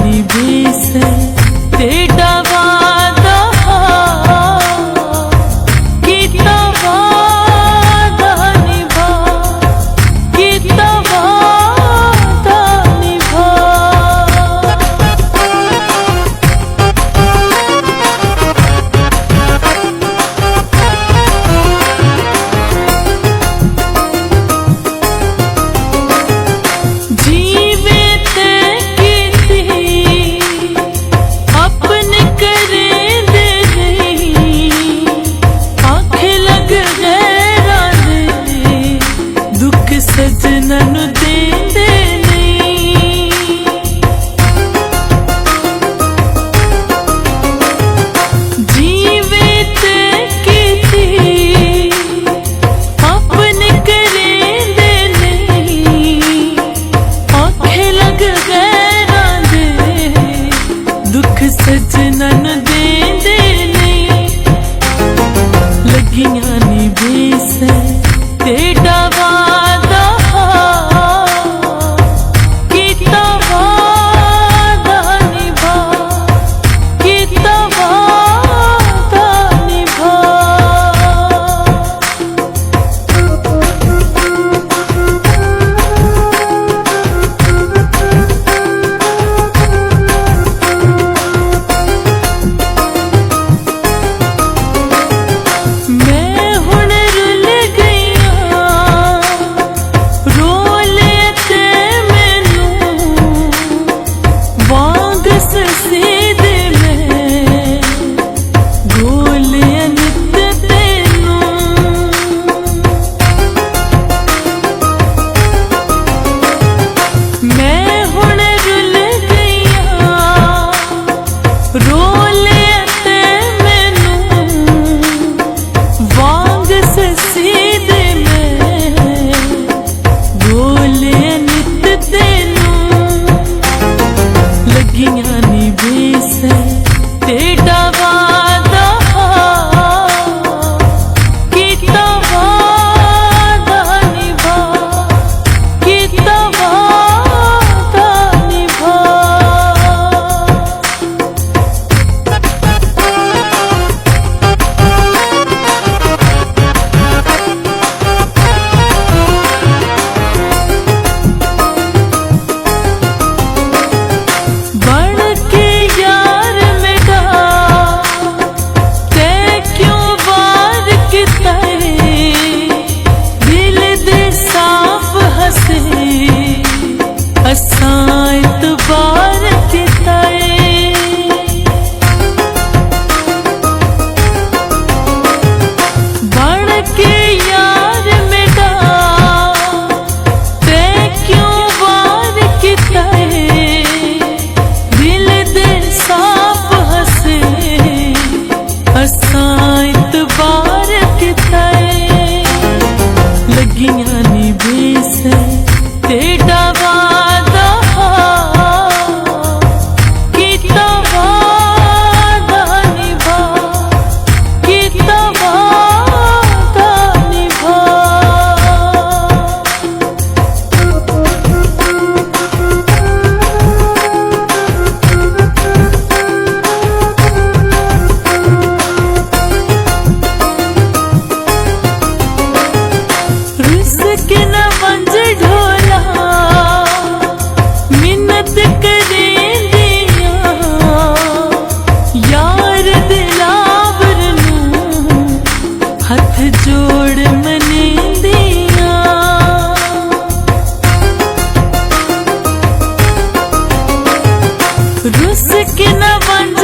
नी बेस तेरा वादा कितना वादा निभा कितना वादा निभा। सजनन देंदे नहीं जीवित कीती अपने करेंदे नहीं आंखें लग गैरां दे दुख सजनन देंदे नहीं। लगियां नी बेस तेरा इतबार किताए बन के यार मेरा ते क्यों वार किताए दिल दे साफ हसे असा इतबार किताए। लगियां नी बेस तेरा जोड़ मने दिया रुस के न बन